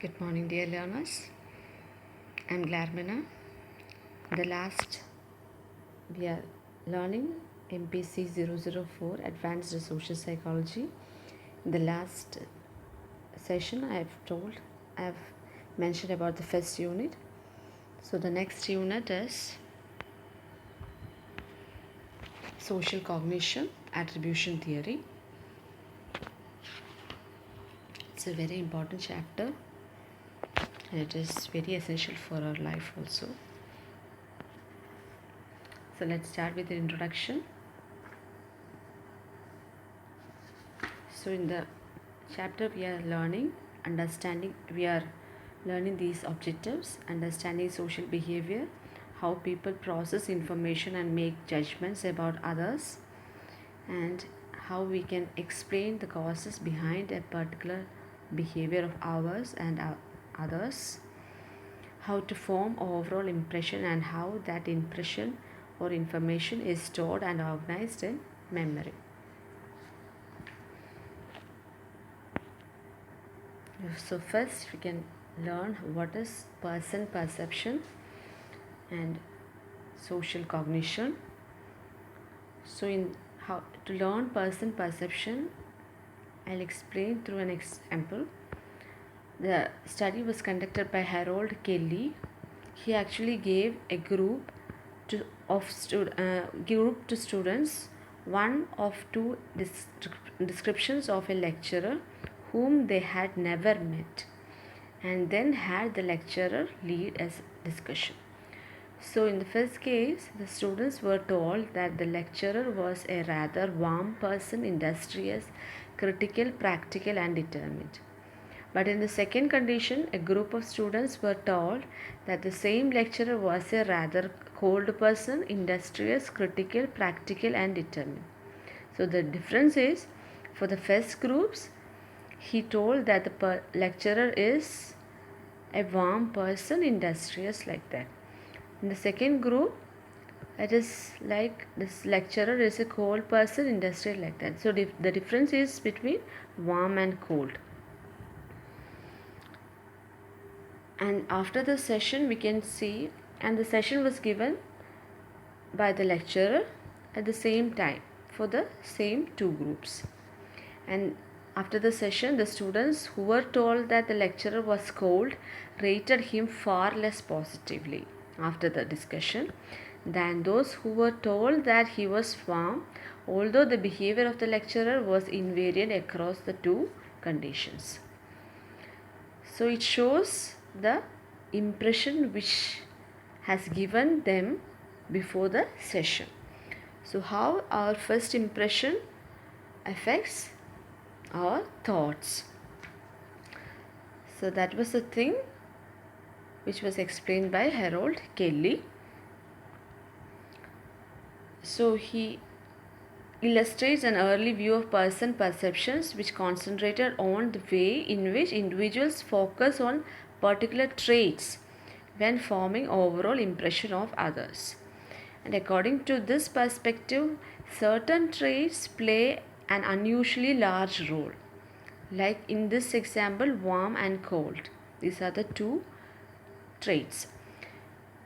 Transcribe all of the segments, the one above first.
Good morning, dear learners. I'm Glarmina. The last we are learning MPC-004 Advanced Social Psychology. In the last session, I've mentioned about the first unit. So the next unit is Social Cognition, Attribution Theory. It's a very important chapter and it is very essential for our life also. So let's start with the introduction. So in the chapter we are learning these objectives: understanding social behavior, how people process information and make judgments about others, and how we can explain the causes behind a particular behavior of ours and others, how to form overall impression and how that impression or information is stored and organized in memory. So first we can learn what is person perception and social cognition. So in how to learn person perception, I'll explain through an example. The study was conducted by Harold Kelly. He actually gave a group to students one of two descriptions of a lecturer whom they had never met, and then had the lecturer lead a discussion. So in the first case, the students were told that the lecturer was a rather warm person, industrious, critical, practical and determined. But in the second condition, a group of students were told that the same lecturer was a rather cold person, industrious, critical, practical and determined. So the difference is, for the first groups, he told that the lecturer is a warm person, industrious, like that. In the second group, it is like this lecturer is a cold person, industrial, like that. So the difference is between warm and cold. And after the session we can see, and the session was given by the lecturer at the same time for the same two groups. And after the session, the students who were told that the lecturer was cold rated him far less positively after the discussion than those who were told that he was warm, although the behavior of the lecturer was invariant across the two conditions. So it shows the impression which has given them before the session. So how our first impression affects our thoughts. So that was the thing which was explained by Harold Kelly. So he illustrates an early view of person perceptions which concentrated on the way in which individuals focus on particular traits when forming overall impression of others. And according to this perspective, certain traits play an unusually large role. Like in this example, warm and cold. These are the two traits.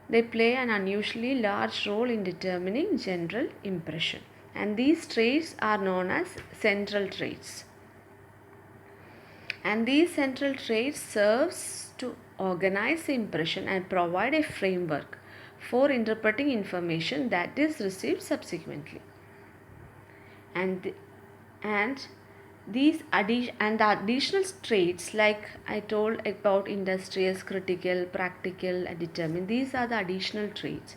They play an unusually large role in determining general impression. And these traits are known as central traits. And these central traits serves to organize the impression and provide a framework for interpreting information that is received subsequently. And the additional traits, like I told about industrious, critical, practical and determined, these are the additional traits.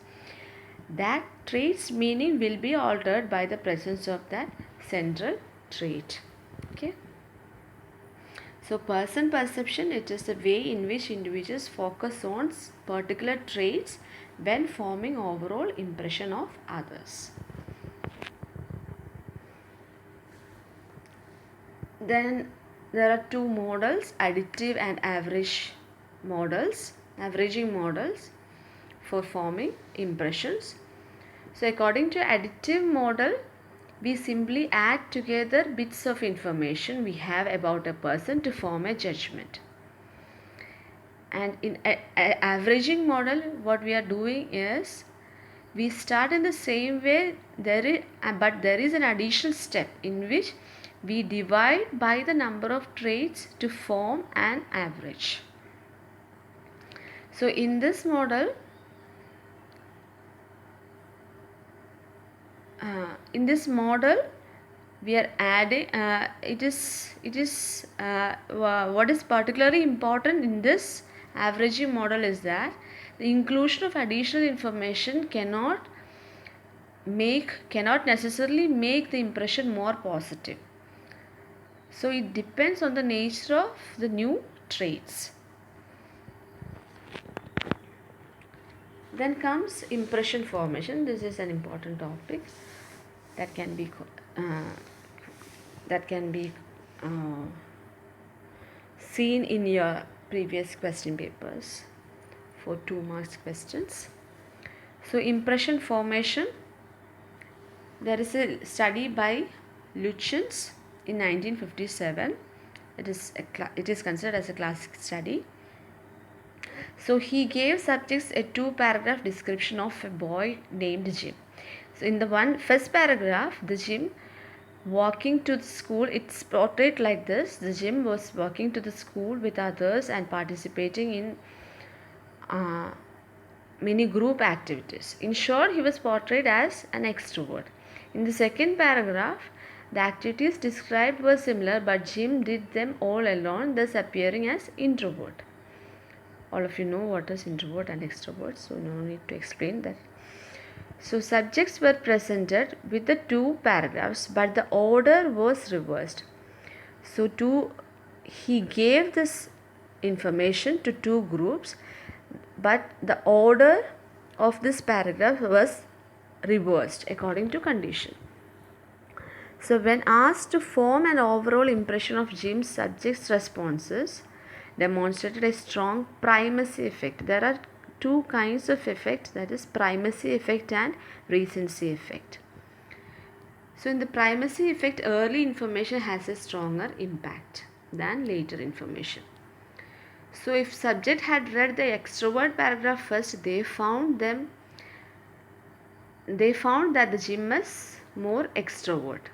That trait's meaning will be altered by the presence of that central trait. Okay. So person perception, it is the way in which individuals focus on particular traits when forming overall impression of others. Then there are two models, additive and averaging models for forming impressions. So according to additive model, we simply add together bits of information we have about a person to form a judgment. And in averaging model, what we are doing is we start in the same way, but there is an additional step in which we divide by the number of traits to form an average. So in this model, we are adding what is particularly important in this averaging model is that the inclusion of additional information cannot necessarily make the impression more positive. So it depends on the nature of the new traits. Then comes impression formation. This is an important topic that can be seen in your previous question papers for 2 marks questions. So impression formation, there is a study by Lutyens in 1957. It is considered as a classic study. So he gave subjects a 2-paragraph description of a boy named Jim. So in the first paragraph, the Jim walking to the school, it's portrayed like this. The Jim was walking to the school with others and participating in many group activities. In short, he was portrayed as an extrovert. In the second paragraph, the activities described were similar, but Jim did them all alone, thus appearing as introvert. All of you know what is introvert and extrovert, so no need to explain that. So subjects were presented with the 2 paragraphs, but the order was reversed. So he gave this information to 2 groups, but the order of this paragraph was reversed according to condition. So when asked to form an overall impression of Jim's subjects' responses, demonstrated a strong primacy effect. There are 2 kinds of effect, that is primacy effect and recency effect. So in the primacy effect, early information has a stronger impact than later information. So if subject had read the extrovert paragraph first, they found that the Jim is more extrovert.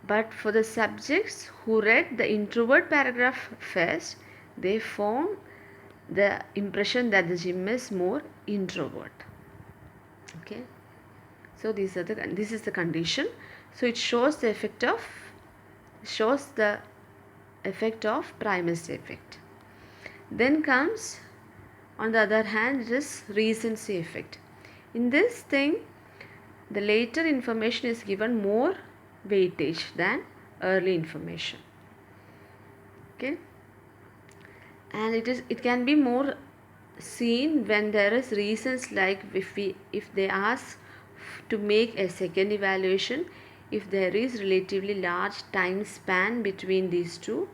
But for the subjects who read the introvert paragraph first, they formed the impression that the Jim is more introvert. Okay. So this is the condition. So it shows the effect of primacy effect. Then comes, on the other hand, it is recency effect. In this thing, the later information is given more weightage than early information. Okay. And it can be more seen when there is reasons, like if they ask to make a second evaluation, if there is relatively large time span between these two,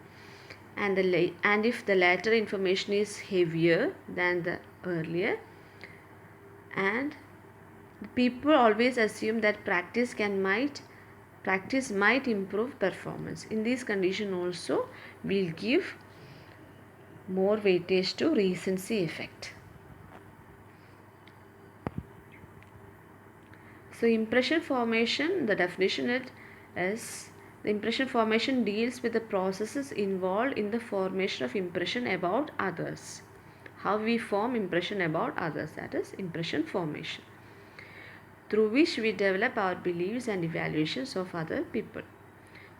and if the latter information is heavier than the earlier, and people always assume that practice might improve performance. In this condition also, we'll give more weightage to recency effect. So impression formation, the definition is the impression formation deals with the processes involved in the formation of impression about others. How we form impression about others, that is impression formation, through which we develop our beliefs and evaluations of other people.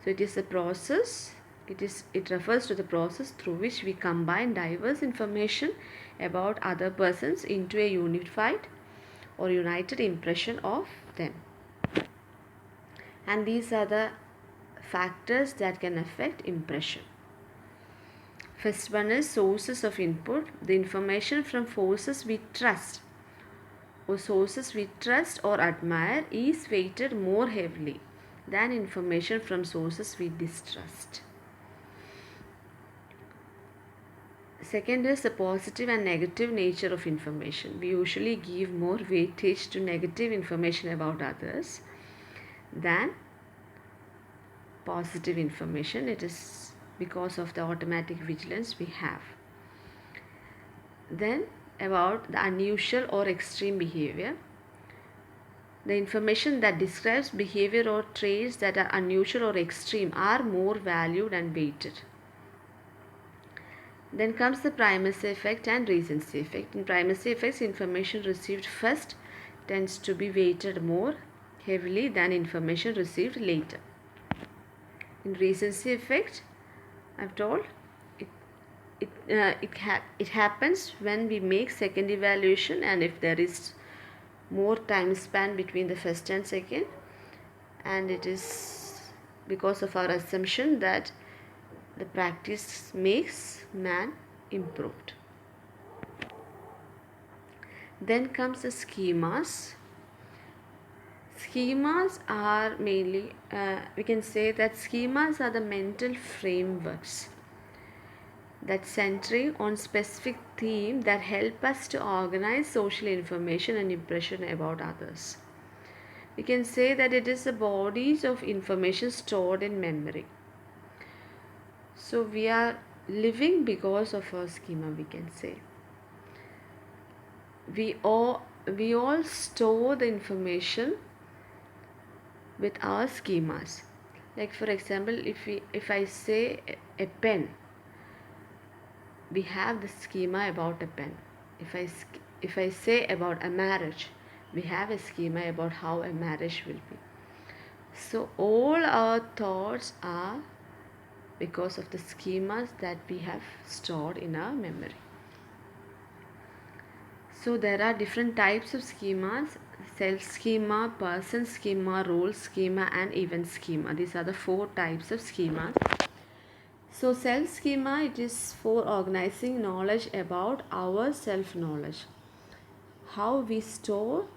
So it is a process. It refers to the process through which we combine diverse information about other persons into a unified or united impression of them. And these are the factors that can affect impression. First one is sources of input. The information from sources we trust or admire is weighted more heavily than information from sources we distrust. Second is the positive and negative nature of information. We usually give more weightage to negative information about others than positive information. It is because of the automatic vigilance we have. Then about the unusual or extreme behavior. The information that describes behavior or traits that are unusual or extreme are more valued and weighted. Then comes the primacy effect and recency effect. In primacy effects, information received first tends to be weighted more heavily than information received later. In recency effect, I've told it happens when we make second evaluation, and if there is more time span between the first and second, and it is because of our assumption that the practice makes man improved. Then comes the schemas. Schemas are mainly, we can say that schemas are the mental frameworks that centering on specific theme that help us to organize social information and impression about others. We can say that it is the bodies of information stored in memory. So we are living because of our schema, we can say. We all store the information with our schemas. Like for example, if I say a pen, we have the schema about a pen. If I say about a marriage, we have a schema about how a marriage will be. So all our thoughts are because of the schemas that we have stored in our memory. So there are different types of schemas: self schema, person schema, role schema, and event schema. These are the 4 types of schemas. So self schema, it is for organizing knowledge about our self knowledge, how we store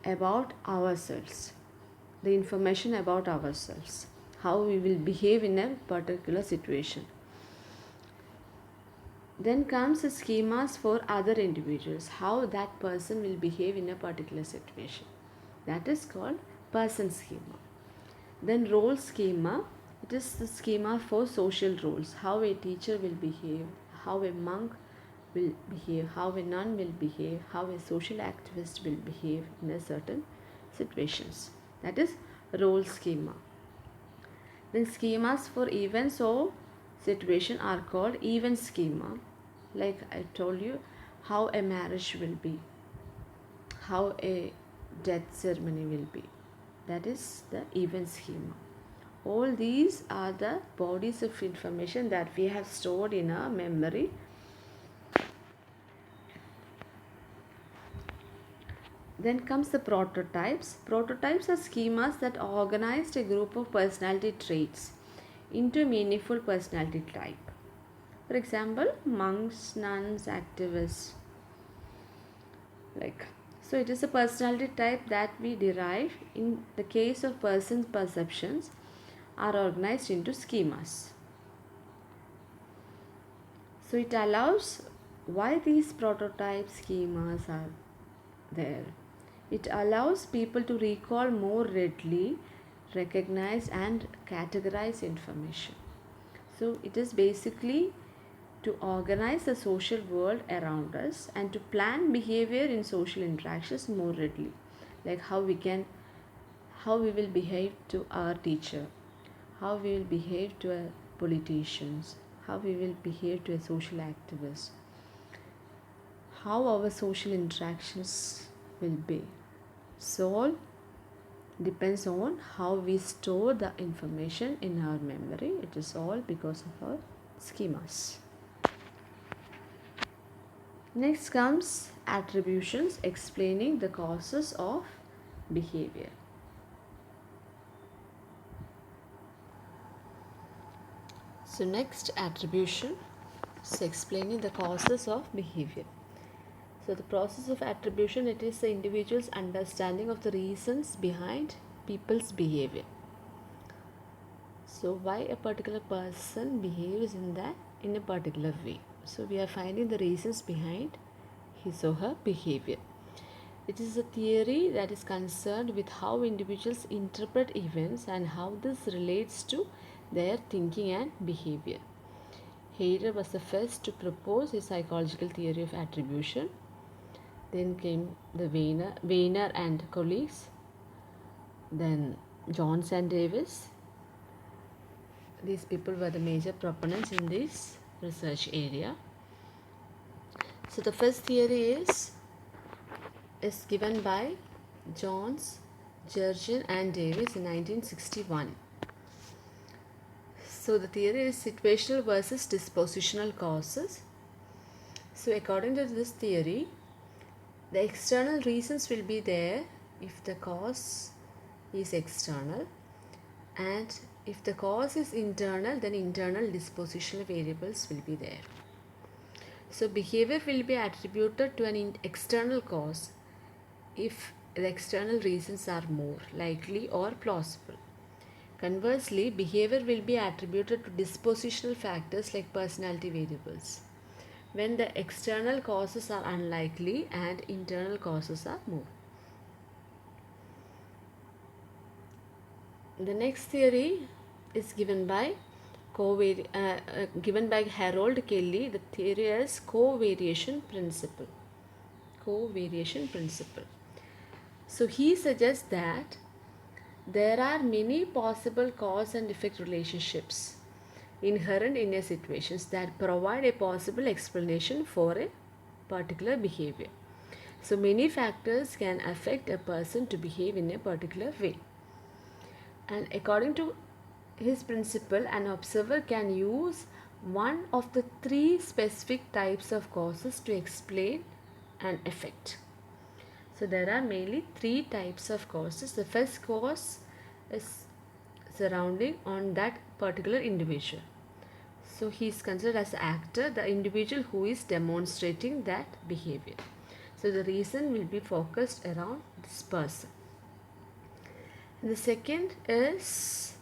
about ourselves, the information about ourselves, how we will behave in a particular situation. Then comes the schemas for other individuals, how that person will behave in a particular situation. That is called person schema. Then role schema, it is the schema for social roles, how a teacher will behave, how a monk will behave, how a nun will behave, how a social activist will behave in a certain situations. That is role schema. Then schemas for events or situation are called event schema. Like I told you, how a marriage will be, how a death ceremony will be. That is the event schema. All these are the bodies of information that we have stored in our memory. Then comes the prototypes. Prototypes are schemas that organized a group of personality traits into a meaningful personality type. For example, monks, nuns, activists. So it is a personality type that we derive. In the case of persons' perceptions are organized into schemas. So it allows, why these prototype schemas are there. It allows people to recall more readily, recognize and categorize information. So it is basically to organize the social world around us and to plan behavior in social interactions more readily. Like how we will behave to our teacher, how we will behave to our politicians, how we will behave to a social activist, how our social interactions will be. So all depends on how we store the information in our memory. It is all because of our schemas. Next comes attributions, explaining the causes of behavior. So next, attribution is explaining the causes of behavior. So the process of attribution, it is the individual's understanding of the reasons behind people's behavior. So why a particular person behaves in a particular way. So we are finding the reasons behind his or her behavior. It is a theory that is concerned with how individuals interpret events and how this relates to their thinking and behavior. Hayder was the first to propose his psychological theory of attribution. Then came the Weiner and colleagues. Then Jones and Davis. These people were the major proponents in this research area. So the first theory is given by Jones, Jurgen and Davis in 1961. So the theory is situational versus dispositional causes. So according to this theory, the external reasons will be there if the cause is external, and if the cause is internal, then internal dispositional variables will be there. So behavior will be attributed to an external cause if the external reasons are more likely or plausible. Conversely, behavior will be attributed to dispositional factors like personality variables when the external causes are unlikely and internal causes are more. The next theory is given by Harold Kelly. The theory is covariation principle. Covariation principle. So he suggests that there are many possible cause and effect relationships inherent in a situation that provide a possible explanation for a particular behavior. So many factors can affect a person to behave in a particular way. And according to his principle, an observer can use one of the three specific types of causes to explain an effect. So there are mainly three types of causes. The first cause is surrounding on that particular individual. So he is considered as the actor, the individual who is demonstrating that behavior. So the reason will be focused around this person. And the second is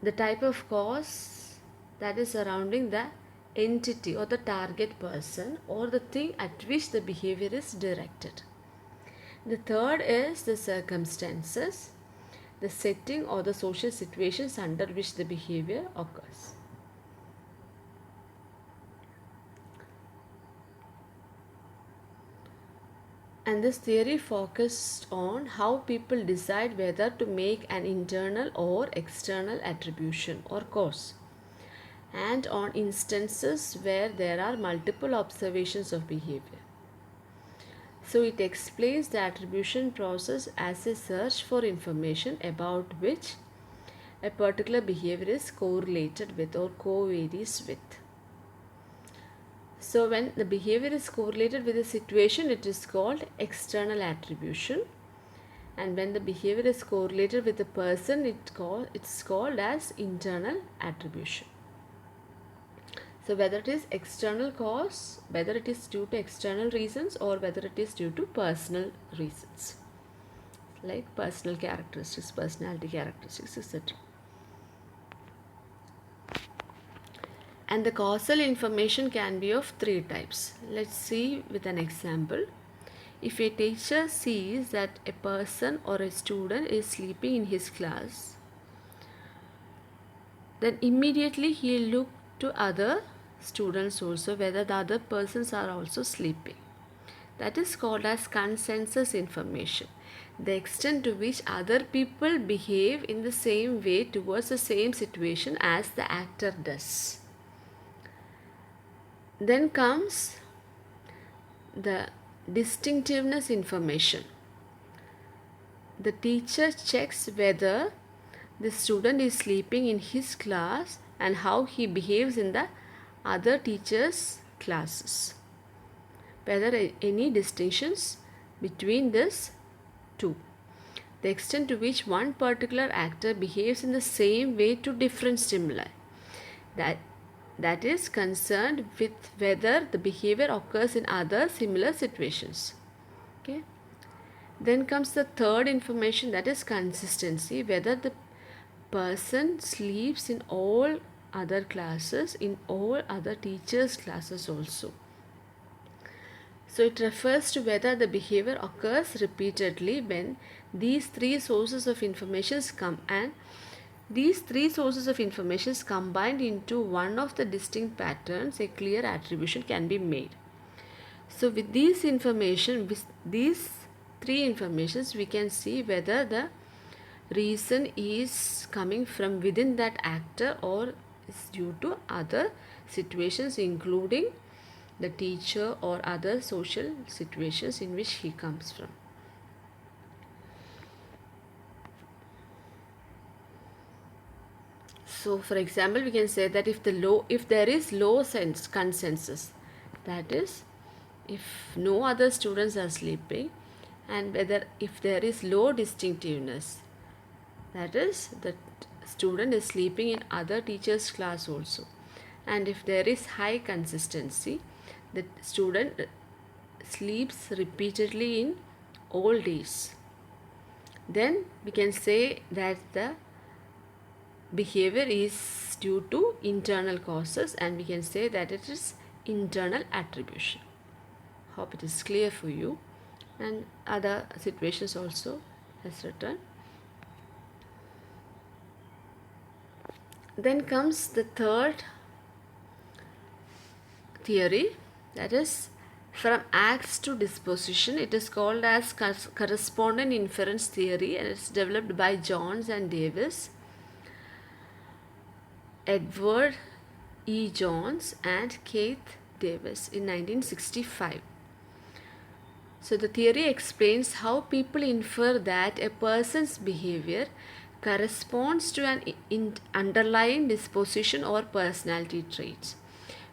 the type of cause that is surrounding the entity or the target person or the thing at which the behavior is directed. The third is the circumstances, the setting or the social situations under which the behavior occurs. And this theory focused on how people decide whether to make an internal or external attribution or cause, and on instances where there are multiple observations of behavior. So it explains the attribution process as a search for information about which a particular behavior is correlated with or co-varies with. So when the behavior is correlated with a situation, it is called external attribution, and when the behavior is correlated with a person, it's called as internal attribution. So whether it is external cause, whether it is due to external reasons or whether it is due to personal reasons like personal characteristics, personality characteristics, etc. And the causal information can be of three types. Let's see with an example. If a teacher sees that a person or a student is sleeping in his class, then immediately he will look to other students also whether the other persons are also sleeping. That is called as consensus information. The extent to which other people behave in the same way towards the same situation as the actor does. Then comes the distinctiveness information. The teacher checks whether the student is sleeping in his class and how he behaves in the other teachers' classes. Whether any distinctions between these two. The extent to which one particular actor behaves in the same way to different stimuli. That is concerned with whether the behavior occurs in other similar situations. Okay. Then comes the third information, that is consistency, whether the person sleeps in all other classes, in all other teachers' classes also. So it refers to whether the behavior occurs repeatedly when these three sources of information come, and these three sources of information combined into one of the distinct patterns, a clear attribution can be made. So with these information, with these three informations, we can see whether the reason is coming from within that actor or is due to other situations, including the teacher or other social situations in which he comes from. So for example, we can say that if there is low consensus, that is, if no other students are sleeping, and whether if there is low distinctiveness, that is, the student is sleeping in other teachers' class also, and if there is high consistency, the student sleeps repeatedly in all days, then we can say that the behavior is due to internal causes, and we can say that it is internal attribution. Hope it is clear for you, and other situations also as written. Then comes the third theory, that is from acts to disposition. It is called as correspondent inference theory, and it's developed by Jones and Davis, Edward E. Jones and Keith Davis in 1965. So the theory explains how people infer that a person's behavior corresponds to an underlying disposition or personality traits,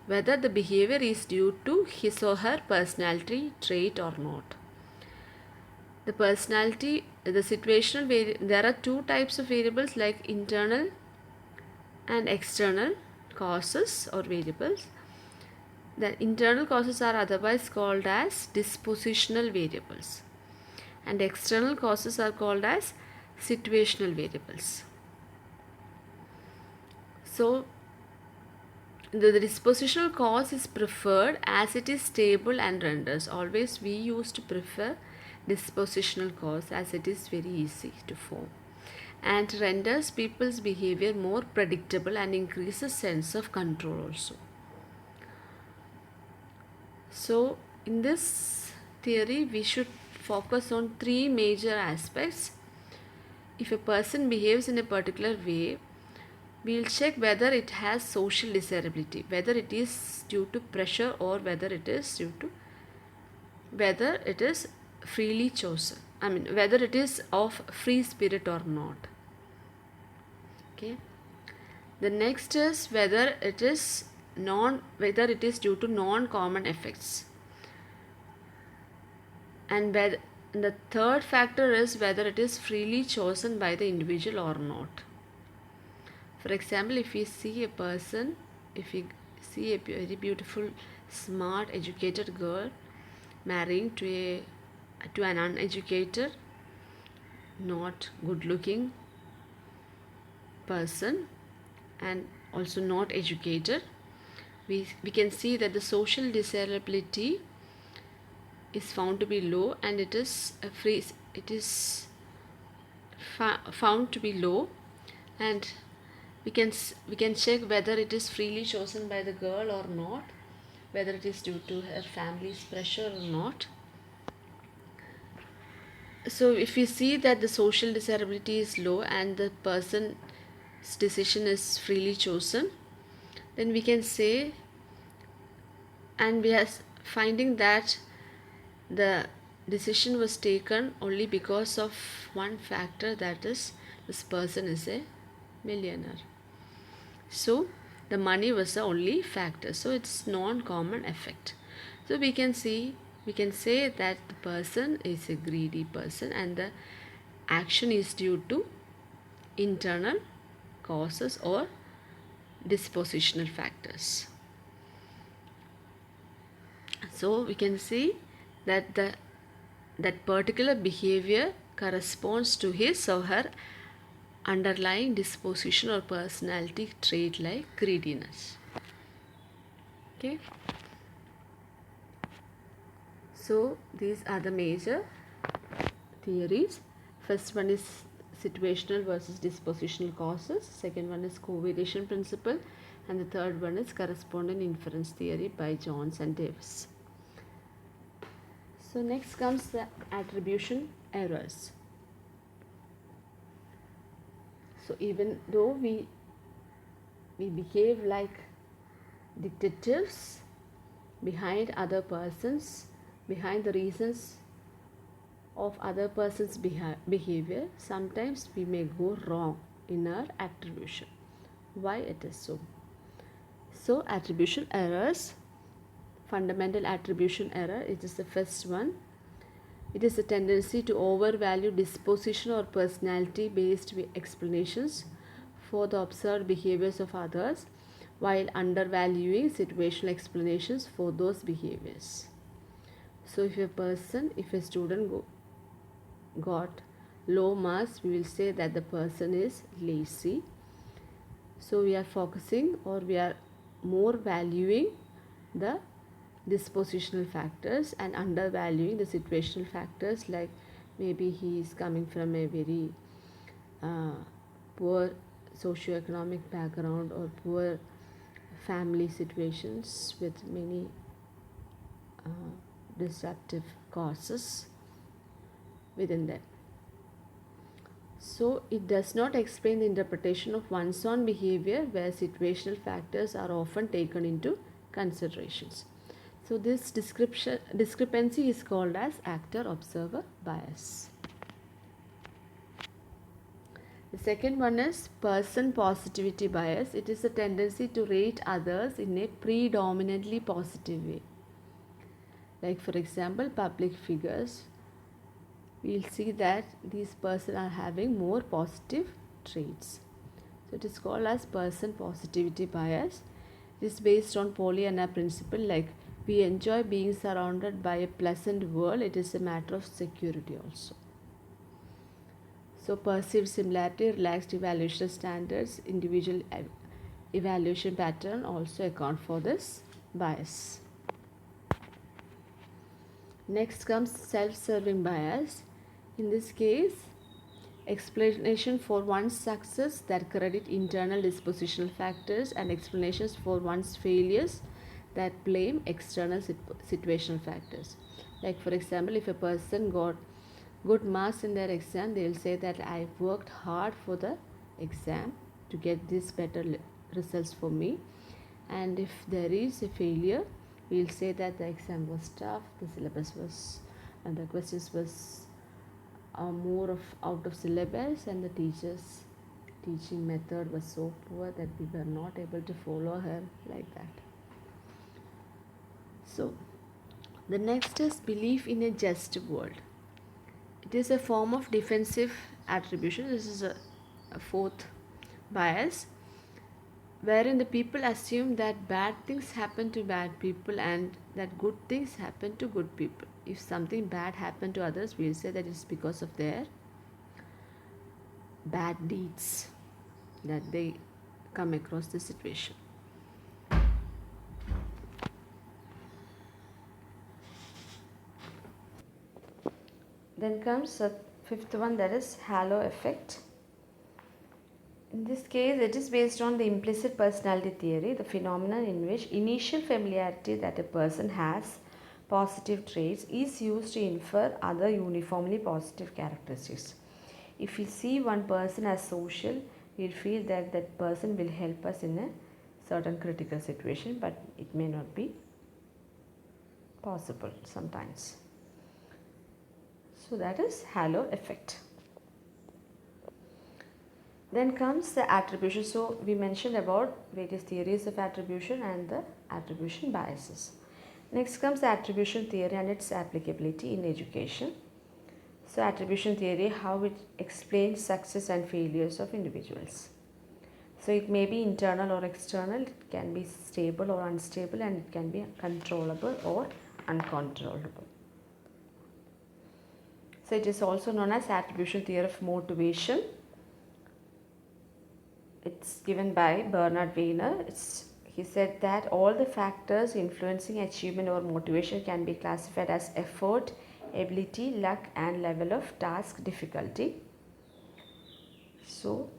whether the behavior is due to his or her personality trait or not. The situational there are two types of variables, like internal and external causes or variables. The internal causes are otherwise called as dispositional variables, and external causes are called as situational variables. So the dispositional cause is preferred as it is stable and renders. Always we used to prefer dispositional cause as it is very easy to form, and renders people's behavior more predictable and increases sense of control also. So in this theory, we should focus on three major aspects. If a person behaves in a particular way, we will check whether it has social desirability, whether it is due to pressure or whether it is freely chosen. Whether it is of free spirit or not. Okay. The next is whether it is due to non-common effects, and the third factor is whether it is freely chosen by the individual or not. For example, if we see a very beautiful, smart, educated girl marrying to an uneducated, not good looking person, and also not educated, we can see that the social desirability is found to be low, and it is found to be low, and we can check whether it is freely chosen by the girl or not, whether it is due to her family's pressure or not. So if we see that the social desirability is low and the person's decision is freely chosen, then we can say, and we are finding that the decision was taken only because of one factor, that is, this person is a millionaire. So the money was the only factor, so it's non-common effect. So we can say that the person is a greedy person and the action is due to internal causes or dispositional factors. So we can see that that particular behavior corresponds to his or her underlying disposition or personality trait, like greediness. Okay. So these are the major theories. First one is situational versus dispositional causes. Second one is covariation principle, and the third one is correspondent inference theory by Jones and Davis. So next comes the attribution errors. So even though we behave like detectives behind other persons, behind the reasons of other person's behavior, sometimes we may go wrong in our attribution. Why it is so? So attribution errors, fundamental attribution error, it is the first one. It is a tendency to overvalue disposition or personality based explanations for the observed behaviors of others while undervaluing situational explanations for those behaviors. So if a student got low marks, we will say that the person is lazy. So we are focusing, or we are more valuing the dispositional factors and undervaluing the situational factors, like maybe he is coming from a very poor socioeconomic background or poor family situations with many disruptive causes within them. So it does not explain the interpretation of one's own behavior, where situational factors are often taken into considerations. So this discrepancy is called as actor-observer bias. The second one is person positivity bias. It is a tendency to rate others in a predominantly positive way. Like for example, public figures, we will see that these persons are having more positive traits. So it is called as person positivity bias. It is based on Pollyanna principle, like we enjoy being surrounded by a pleasant world. It is a matter of security also. So perceived similarity, relaxed evaluation standards, individual evaluation pattern also account for this bias. Next comes self-serving bias. In this case, explanation for one's success that credit internal dispositional factors, and explanations for one's failures that blame external situational factors. Like for example, if a person got good marks in their exam, they will say that I worked hard for the exam to get this better results for me. And if there is a failure, we will say that the exam was tough, the syllabus was, and the questions was more of out of syllabus, and the teacher's teaching method was so poor that we were not able to follow her, like that. So the next is belief in a just world. It is a form of defensive attribution. This is a fourth bias, wherein the people assume that bad things happen to bad people and that good things happen to good people. If something bad happened to others, we will say that it's because of their bad deeds that they come across the situation. Then comes the fifth one, that is Hallow Effect. In this case, it is based on the implicit personality theory, the phenomenon in which initial familiarity that a person has positive traits is used to infer other uniformly positive characteristics. If we see one person as social, we will feel that that person will help us in a certain critical situation, but it may not be possible sometimes. So that is Hallow Effect. Then comes the attribution. So we mentioned about various theories of attribution and the attribution biases. Next comes the attribution theory and its applicability in education. So attribution theory, how it explains success and failures of individuals. So it may be internal or external, it can be stable or unstable, and it can be controllable or uncontrollable. So it is also known as attribution theory of motivation. It's given by Bernard Weiner. He said that all the factors influencing achievement or motivation can be classified as effort, ability, luck, and level of task difficulty. So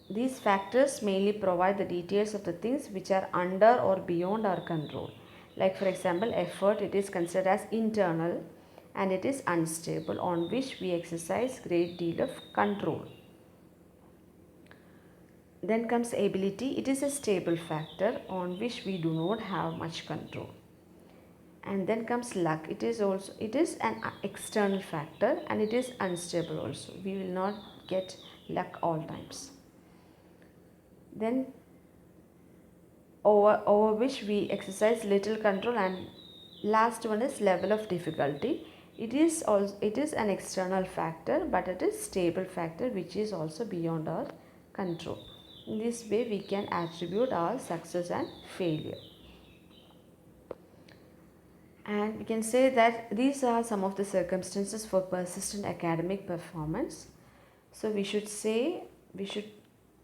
these factors mainly provide the details of the things which are under or beyond our control. Like for example, effort, it is considered as internal and it is unstable, on which we exercise great deal of control. Then comes ability, it is a stable factor on which we do not have much control. And then comes luck, it is an external factor and it is unstable also. We will not get luck all times. Then over which we exercise little control, and last one is level of difficulty. It is an external factor, but it is stable factor which is also beyond our control. In this way we can attribute our success and failure. And we can say that these are some of the circumstances for persistent academic performance. So we should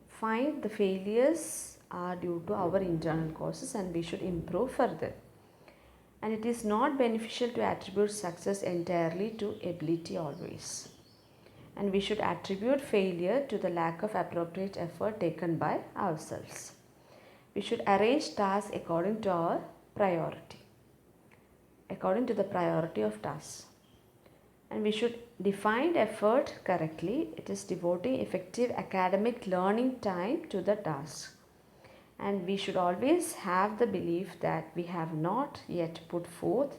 find the failures are due to our internal causes and we should improve further. And it is not beneficial to attribute success entirely to ability always. And we should attribute failure to the lack of appropriate effort taken by ourselves. We should arrange tasks according to our priority, according to the priority of tasks. And we should define effort correctly. It is devoting effective academic learning time to the task. And we should always have the belief that we have not yet put forth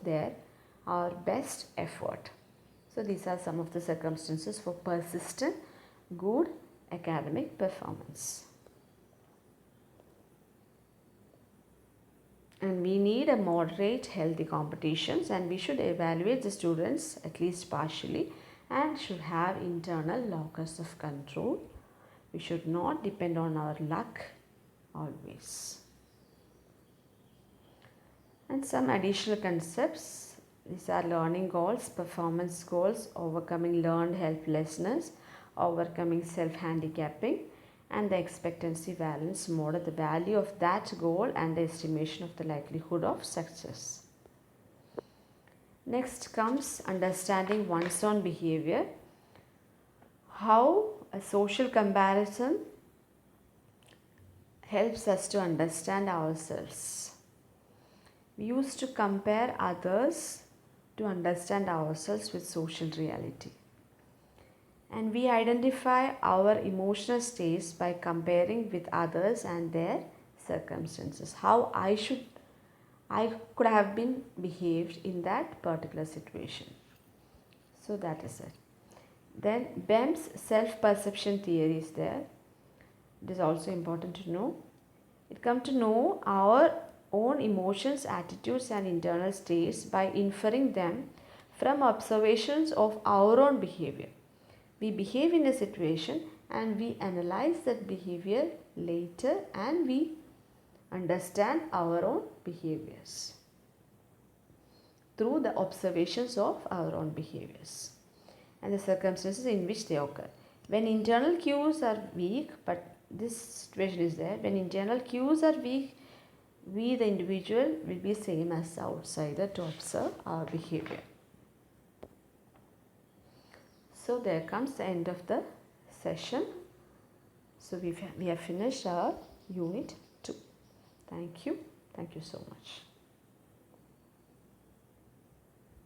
our best effort. So these are some of the circumstances for persistent good academic performance. And we need a moderate healthy competitions, and we should evaluate the students at least partially and should have internal locus of control. We should not depend on our luck always. And some additional concepts, these are learning goals, performance goals, overcoming learned helplessness, overcoming self-handicapping, and the expectancy valence model, the value of that goal and the estimation of the likelihood of success. Next comes understanding one's own behavior, how a social comparison helps us to understand ourselves. We used to compare others to understand ourselves with social reality. And we identify our emotional states by comparing with others and their circumstances. How I could have been behaved in that particular situation. So that is it. Then Bem's self-perception theory is there. It is also important to know. It comes to know our own emotions, attitudes and internal states by inferring them from observations of our own behavior. We behave in a situation and we analyze that behavior later and we understand our own behaviors through the observations of our own behaviors and the circumstances in which they occur. When internal cues are weak, but this situation is there, when internal cues are weak, we the individual will be same as the outsider to observe our behavior. So there comes the end of the session. So we have finished our unit 2. Thank you so much.